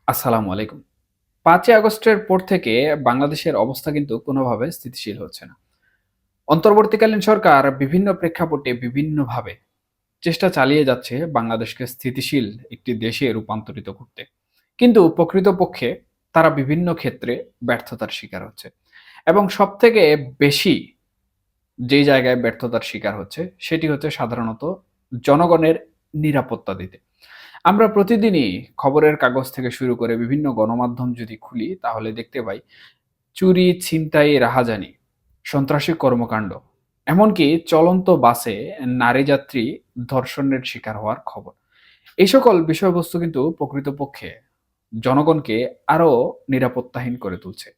আসসালামু আলাইকুম। ৫ই আগস্টের পর থেকে বাংলাদেশের অবস্থা কিন্তু কোনোভাবে স্থিতিশীল হচ্ছে না। অন্তর্বর্তীকালীন সরকার বিভিন্ন প্রেক্ষাপটে বিভিন্নভাবে চেষ্টা চালিয়ে যাচ্ছে বাংলাদেশকে স্থিতিশীল একটি দেশে রূপান্তরিত করতে। কিন্তু প্রকৃতপক্ষে তারা বিভিন্ন ক্ষেত্রে ব্যর্থতার শিকার হচ্ছে। এবং সবথেকে বেশি যেই জায়গায় ব্যর্থতার শিকার হচ্ছে সেটি হচ্ছে সাধারণত জনগণের নিরাপত্তা দিতে। আমরা প্রতিদিনই খবরের কাগজ থেকে শুরু করে বিভিন্ন গণমাধ্যম যদি খুলি তাহলে দেখতে পাই চুরি, ছিনতাই, রাহাজানি, সন্ত্রাসী কর্মকাণ্ড, এমনকি চলন্ত বাসে নারী যাত্রী ধর্ষণের শিকার হওয়ার খবর। এই সকল বিষয়বস্তু কিন্তু প্রকৃতপক্ষে জনগণকে আরো নিরাপত্তাহীন করে তুলছে।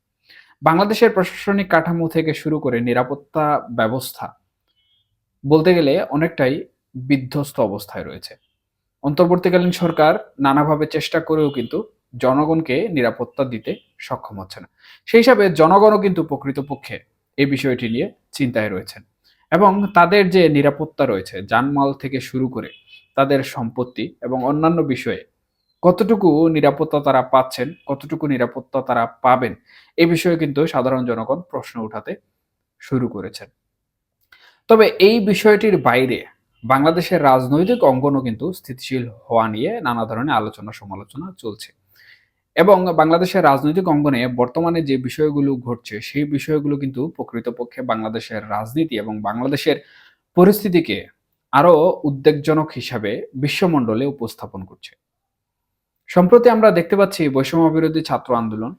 বাংলাদেশের প্রশাসনিক কাঠামো থেকে শুরু করে নিরাপত্তা ব্যবস্থা বলতে গেলে অনেকটাই বিধ্বস্ত অবস্থায় রয়েছে। অন্তর্বর্তীকালীন সরকার নানাভাবে চেষ্টা করেও কিন্তু জনগণকে নিরাপত্তা দিতে সক্ষম হচ্ছে না। সেই হিসাবে জনগণও কিন্তু প্রকৃতপক্ষে এই বিষয়টি নিয়ে চিন্তায় রয়েছেন এবং তাদের যে নিরাপত্তা রয়েছে জানমাল থেকে শুরু করে তাদের সম্পত্তি এবং অন্যান্য বিষয়ে কতটুকু নিরাপত্তা তারা পাচ্ছেন, কতটুকু নিরাপত্তা তারা পাবেন, এই বিষয়ে কিন্তু সাধারণ জনগণ প্রশ্ন উঠাতে শুরু করেছেন। তবে এই বিষয়টির বাইরে বাংলাদেশের রাজনৈতিক অঙ্গনও কিন্তু স্থিতিশীল হওয়া নিয়ে নানা ধরনের আলোচনা সমালোচনা চলছে এবং বাংলাদেশের রাজনৈতিক অঙ্গনে বর্তমানে যে বিষয়গুলো ঘটছে সেই বিষয়গুলো কিন্তু প্রকৃতপক্ষে বাংলাদেশের রাজনীতি এবং বাংলাদেশের পরিস্থিতিকে আরো উদ্বেগজনক হিসাবে বিশ্বমণ্ডলে উপস্থাপন করছে। সম্প্রতি আমরা দেখতে পাচ্ছি বৈষম্য বিরোধী ছাত্র আন্দোলন,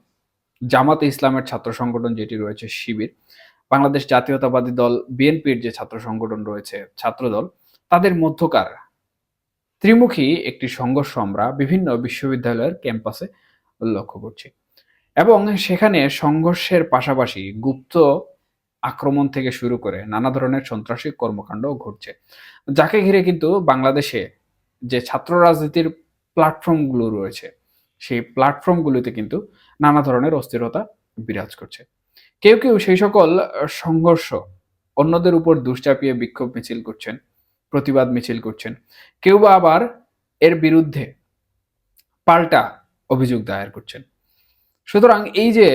জামাতে ইসলামের ছাত্র সংগঠন যেটি রয়েছে শিবির, বাংলাদেশ জাতীয়তাবাদী দল বিএনপির যে ছাত্র সংগঠন রয়েছে ছাত্রদল, তাদের মধ্যকার ত্রিমুখী একটি সংঘর্ষ আমরা বিভিন্ন বিশ্ববিদ্যালয়ের ক্যাম্পাসে লক্ষ্য করছি এবং সেখানে সংঘর্ষের পাশাপাশি গুপ্ত আক্রমণ থেকে শুরু করে নানা ধরনের সন্ত্রাসী কর্মকাণ্ড ঘটছে, যাকে ঘিরে কিন্তু বাংলাদেশে যে ছাত্র রাজনীতির প্ল্যাটফর্মগুলো রয়েছে সেই প্ল্যাটফর্মগুলোতে কিন্তু নানা ধরনের অস্থিরতা বিরাজ করছে। কেউ কেউ সেই সকল সংঘর্ষ অন্যদের উপর দোষ চাপিয়ে বিক্ষোভ মিছিল করছেন, প্রতিবাদ মিছিল করছেন, কেউ বা আবার এর বিরুদ্ধে পাল্টা অভিযোগ দায়ের করছেন। সুতরাং এই যে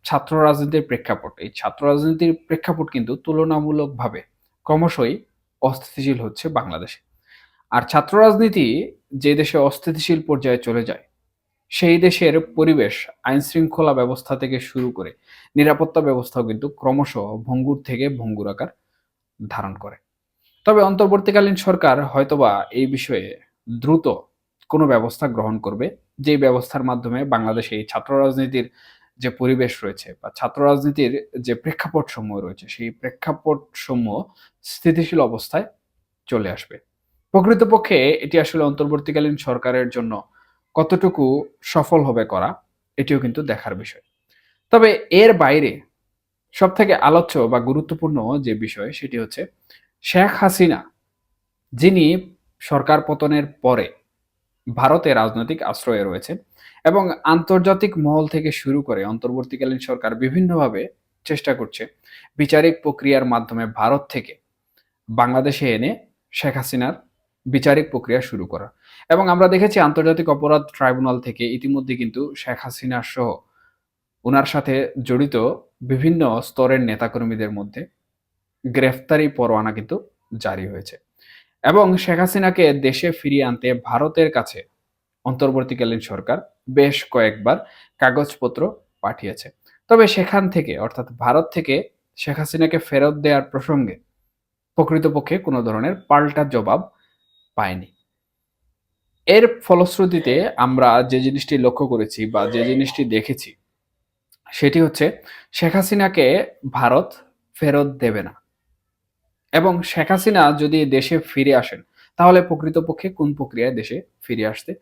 ছাত্র রাজনীতির প্রেক্ষাপট, এই ছাত্র রাজনীতির প্রেক্ষাপট কিন্তু তুলনামূলকভাবে ক্রমশই অস্থিতিশীল হচ্ছে বাংলাদেশে। আর ছাত্র রাজনীতি যে দেশে অস্থিতিশীল পর্যায়ে চলে যায় সেই দেশের পরিবেশ, আইন শৃঙ্খলা ব্যবস্থা থেকে শুরু করে নিরাপত্তা ব্যবস্থাও কিন্তু ক্রমশ ভঙ্গুর থেকে ভঙ্গুর আকার ধারণ করে। তবে অন্তর্বর্তীকালীন সরকার হয়তোবা এই বিষয়ে দ্রুত কোনো ব্যবস্থা গ্রহণ করবে, যেই ব্যবস্থার মাধ্যমে বাংলাদেশে এই ছাত্র রাজনীতির যে পরিবেশ রয়েছে বা ছাত্র রাজনীতির যে প্রেক্ষাপট সমূহ রয়েছে সেই প্রেক্ষাপট সমূহ স্থিতিশীল অবস্থায় চলে আসবে। প্রকৃতপক্ষে এটি আসলে অন্তর্বর্তীকালীন সরকারের জন্য কতটুকু সফল হবে করা, এটিও কিন্তু দেখার বিষয়। তবে এর বাইরে সবথেকে আলোচ্য বা গুরুত্বপূর্ণ যে বিষয় সেটি হচ্ছে শেখ হাসিনা, যিনি সরকার পতনের পরে ভারতে রাজনৈতিক আশ্রয়ে রয়েছেন এবং আন্তর্জাতিক মহল থেকে শুরু করে অন্তর্বর্তীকালীন সরকার বিভিন্নভাবে চেষ্টা করছে বিচারিক প্রক্রিয়ার মাধ্যমে ভারত থেকে বাংলাদেশে এনে শেখ হাসিনার বিচারিক প্রক্রিয়া শুরু করা। এবং আমরা দেখেছি আন্তর্জাতিক অপরাধ ট্রাইব্যুনাল থেকে ইতিমধ্যে কিন্তু শেখ হাসিনা সহ উনার সাথে জড়িত বিভিন্ন স্তরের নেতাকর্মীদের মধ্যে গ্রেফতারি পরোয়ানা কিন্তু জারি হয়েছে এবং শেখ হাসিনাকে দেশে ফিরিয়ে আনতে ভারতের কাছে অন্তর্বর্তীকালীন সরকার বেশ কয়েকবার কাগজপত্র পাঠিয়েছে। তবে সেখান থেকে অর্থাৎ ভারত থেকে শেখ হাসিনাকে ফেরত দেওয়ার প্রসঙ্গে প্রকৃতপক্ষে কোনো ধরনের পাল্টা জবাব পায়নি। এর ফলশ্রুতিতে আমরা যে জিনিসটি লক্ষ্য করেছি বা যে জিনিসটি দেখেছি সেটি হচ্ছে শেখ হাসিনাকে ভারত ফেরত দেবে না এবং শেখ হাসিনা যদি দেশে ফিরে আসেন তাহলে প্রকৃতপক্ষে কোন প্রক্রিয়ায় দেশে ফিরে আসতে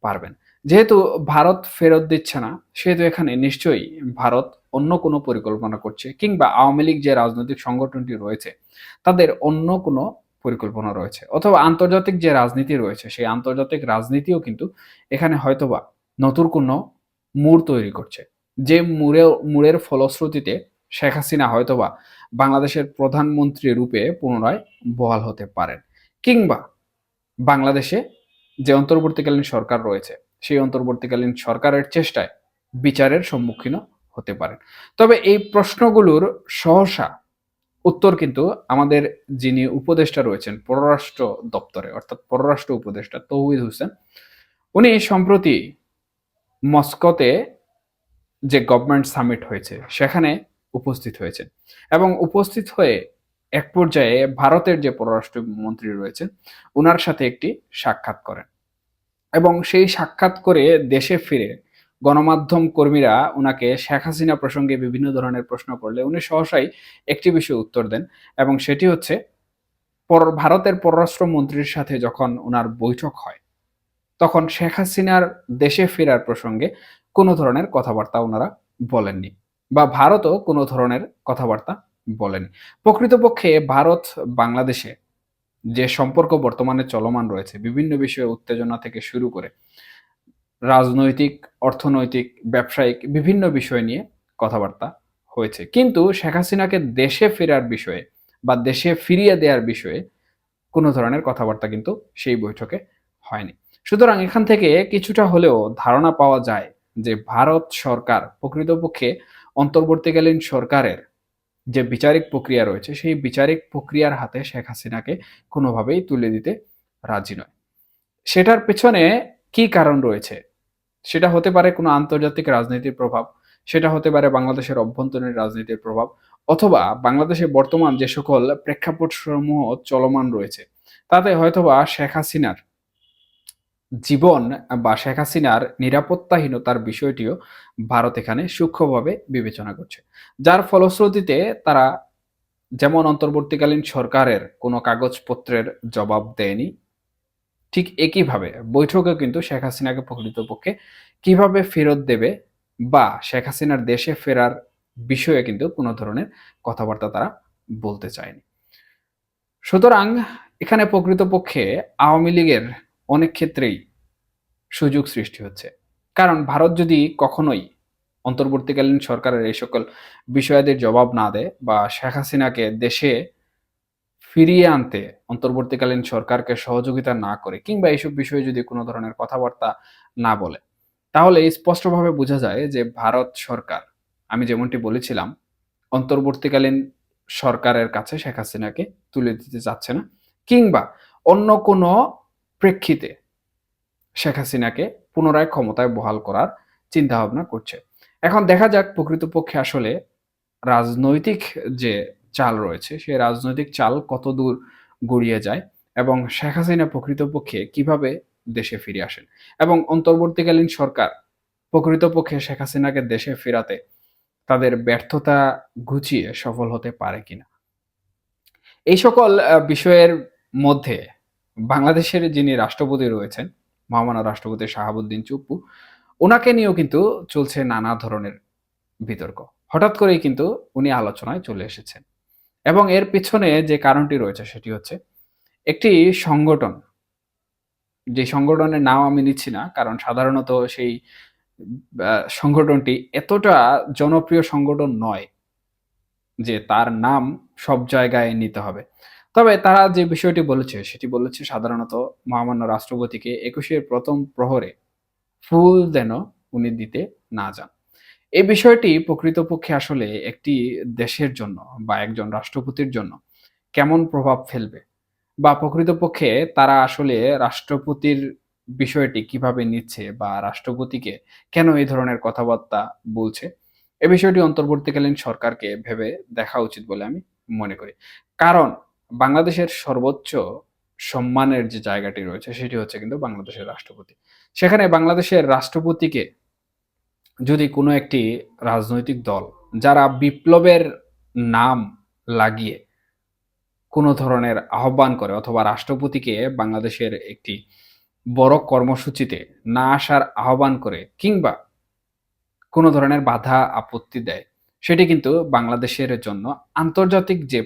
পারবেন। যেহেতু ভারত ফেরত দিচ্ছে না সেহেতু এখানে নিশ্চয়ই ভারত অন্য কোনো পরিকল্পনা করছে কিংবা আওয়ামী লীগ যে রাজনৈতিক সংগঠনটি রয়েছে তাদের অন্য কোনো পরিকল্পনা রয়েছে অথবা আন্তর্জাতিক যে রাজনীতি রয়েছে সেই আন্তর্জাতিক রাজনীতিও কিন্তু এখানে হয়তোবা নতুন কোনো মোড় তৈরি করছে, যে মোড়ের ফলশ্রুতিতে শেখ হাসিনা হয়তোবা বাংলাদেশের প্রধানমন্ত্রী রূপে পুনরায় বহাল হতে পারেন কিংবা বাংলাদেশে যে অন্তর্বর্তীকালীন সরকার রয়েছে সেই অন্তর্বর্তীকালীন সরকারের চেষ্টায় বিচারের সম্মুখীন হতে পারেন। তবে এই প্রশ্নগুলোর সহসা উত্তর কিন্তু আমাদের যিনি উপদেষ্টা রয়েছেন পররাষ্ট্র দপ্তরে, অর্থাৎ পররাষ্ট্র উপদেষ্টা তৌহিদ হোসেন, উনি সম্প্রতি মস্কোতে যে গভর্নমেন্ট সামিট হয়েছে সেখানে উপস্থিত হয়েছেন এবং উপস্থিত হয়ে এক পর্যায়ে ভারতের যে পররাষ্ট্র মন্ত্রী রয়েছেন উনার সাথে একটি সাক্ষাৎ করেন এবং সেই সাক্ষাৎ করে দেশে ফিরে গণমাধ্যম কর্মীরা উনাকে শেখ হাসিনা প্রসঙ্গে বিভিন্ন ধরনের প্রশ্ন করলে উনি সহসাই একটি বিষয়ে উত্তর দেন এবং সেটি হচ্ছে ভারতের পররাষ্ট্র মন্ত্রীর সাথে যখন উনার বৈঠক হয় তখন শেখ হাসিনার দেশে ফেরার প্রসঙ্গে কোনো ধরনের কথাবার্তা ওনারা বলেননি বা ভারতও কোনো ধরনের কথাবার্তা বলেনি। প্রকৃতপক্ষে ভারত বাংলাদেশে যে সম্পর্ক বর্তমানে চলমান রয়েছে বিভিন্ন বিষয়ে উত্তেজনা থেকে শুরু করে রাজনৈতিক, অর্থনৈতিক, ব্যবসায়িক বিভিন্ন বিষয় নিয়ে কথাবার্তা হয়েছে, কিন্তু শেখ হাসিনাকে দেশে ফেরার বিষয়ে বা দেশে ফিরিয়ে দেওয়ার বিষয়ে কোনো ধরনের কথাবার্তা কিন্তু সেই বৈঠকে হয়নি। সুতরাং এখান থেকে কিছুটা হলেও ধারণা পাওয়া যায় যে ভারত সরকার প্রকৃতপক্ষে অন্তর্বর্তীকালীন সরকারের যে বিচারিক প্রক্রিয়া রয়েছে সেই বিচারিক প্রক্রিয়ার হাতে শেখ হাসিনাকে কোনোভাবেই তুলে দিতে রাজি নয়। সেটার পেছনে কি কারণ রয়েছে? সেটা হতে পারে কোনো আন্তর্জাতিক রাজনীতির প্রভাব, সেটা হতে পারে বাংলাদেশের অভ্যন্তরীণ রাজনীতির প্রভাব, অথবা বাংলাদেশে বর্তমান যে সকল প্রেক্ষাপট সমূহ চলমান রয়েছে তাতে হয়তোবা শেখ হাসিনার জীবন বা শেখ হাসিনার নিরাপত্তাহীনতার বিষয়টিও ভারত এখানে সূক্ষ্মভাবে বিবেচনা করছে, যার ফলশ্রুতিতে তারা যেমন অন্তর্বর্তীকালীন সরকারের কোনো কাগজপত্রের জবাব দেয়নি, ঠিক একইভাবে বৈঠকেও কিন্তু শেখ হাসিনাকে প্রকৃতপক্ষে কিভাবে ফেরত দেবে বা শেখ হাসিনার দেশে ফেরার বিষয়ে কিন্তু কোনো ধরনের কথাবার্তা তারা বলতে চায়নি। সুতরাং এখানে প্রকৃতপক্ষে আওয়ামী লীগের অনেক ক্ষেত্রেই সুযোগ সৃষ্টি হচ্ছে, কারণ ভারত যদি কখনোই অন্তর্বর্তীকালীন সরকারের এই সকল বিষয়াদির জবাব না দেয় বা শেখ হাসিনাকে দেশে ফিরিয়ে আনতে অন্তর্বর্তীকালীন সরকারকে সহযোগিতা না করে কিংবা এইসব বিষয়ে যদি কোনো ধরনের কথাবার্তা না বলে, তাহলে স্পষ্টভাবে বোঝা যায় যে ভারত সরকার, আমি যেমনটি বলেছিলাম, অন্তর্বর্তীকালীন সরকারের কাছে শেখ হাসিনাকে তুলে দিতে চাচ্ছে না কিংবা অন্য কোনো প্রেক্ষিতে শেখ হাসিনাকে পুনরায় ক্ষমতায় বহাল করার চিন্তাভাবনা করছে। এখন দেখা যাক প্রকৃতপক্ষে আসলে রাজনৈতিক যে চাল রয়েছে সেই রাজনৈতিক চাল কতদূর গড়িয়ে যায় এবং শেখ হাসিনা প্রকৃতপক্ষে কিভাবে দেশে ফিরে আসেন এবং অন্তর্বর্তীকালীন সরকার প্রকৃতপক্ষে শেখ হাসিনাকে দেশে ফেরাতে তাদের ব্যর্থতা ঘুচিয়ে সফল হতে পারে কিনা। এই সকল বিষয়ের মধ্যে বাংলাদেশের যিনি রাষ্ট্রপতি রয়েছেন মহামান্য রাষ্ট্রপতি শাহাবুদ্দিন চুপ্পু, ওনাকে নিয়েও কিন্তু চলছে নানা ধরনের বিতর্ক। হঠাৎ করেই কিন্তু উনি আলোচনায় চলে এসেছেন এবং এর পিছনে যে কারণটি রয়েছে সেটি হচ্ছে একটি সংগঠন, যে সংগঠনের নাম আমি নিচ্ছি না কারণ সাধারণত সেই সংগঠনটি এতটা জনপ্রিয় সংগঠন নয় যে তার নাম সব জায়গায় নিতে হবে। তবে তারা যে বিষয়টি বলেছে সেটি বলেছে সাধারণত মহামান্য রাষ্ট্রপতিকে ২১-এর প্রথম প্রহরে ফুল যেন উনি দিতে না যান। এই বিষয়টি প্রকৃতপক্ষে আসলে একটি দেশের জন্য বা একজন রাষ্ট্রপতির জন্য কেমন প্রভাব ফেলবে বা প্রকৃতপক্ষে তারা আসলে রাষ্ট্রপতির বিষয়টি কিভাবে নিচ্ছে বা রাষ্ট্রপতিকে কেন এই ধরনের কথাবার্তা বলছে, এ বিষয়টি অন্তর্বর্তীকালীন সরকারকে ভেবে দেখা উচিত বলে আমি মনে করি। কারণ বাংলাদেশের সর্বোচ্চ সম্মানের যে জায়গাটি রয়েছে সেটি হচ্ছে কিন্তু বাংলাদেশের রাষ্ট্রপতি। সেখানে বাংলাদেশের রাষ্ট্রপতিকে যদি কোনো একটি রাজনৈতিক দল যারা বিপ্লবের নাম লাগিয়ে কোনো ধরনের আহ্বান করে অথবা রাষ্ট্রপতিকে বাংলাদেশের একটি বড় কর্মসূচিতে না আসার আহ্বান করে কিংবা কোনো ধরনের বাধা আপত্তি দেয়, সেটি কিন্তু বাংলাদেশের জন্য আন্তর্জাতিক যে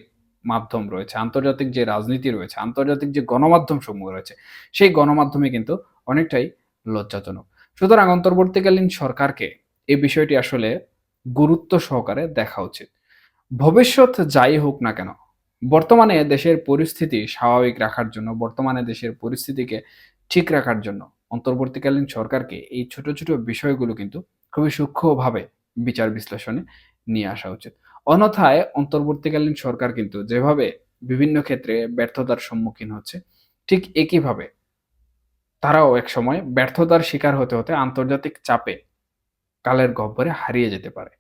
মাধ্যম রয়েছে, আন্তর্জাতিক যে রাজনীতি রয়েছে, আন্তর্জাতিক যে গণমাধ্যম সমূহ রয়েছে, সেই গণমাধ্যমে কিন্তু অনেকটাই লজ্জাজনক। সুতরাং অন্তর্বর্তীকালীন সরকারকে এই বিষয়টি আসলে গুরুত্ব সহকারে দেখা উচিত। ভবিষ্যৎ যাই হোক না কেন, বর্তমানে দেশের পরিস্থিতি স্বাভাবিক রাখার জন্য, বর্তমানে দেশের পরিস্থিতিকে ঠিক রাখার জন্য অন্তর্বর্তীকালীন সরকারকে এই ছোট, ছোট বিষয়গুলো কিন্তু খুবই সূক্ষ্মভাবে বিচার বিশ্লেষণে নিয়ে আসা উচিত। অন্যথায় অন্তর্বর্তীকালীন সরকার কিন্তু যেভাবে বিভিন্ন ক্ষেত্রে ব্যর্থতার সম্মুখীন হচ্ছে, ঠিক একইভাবে তারাও একসময় ব্যর্থতার শিকার হতে, হতে আন্তর্জাতিক চাপে কালের গহ্বরে হারিয়ে যেতে পারে।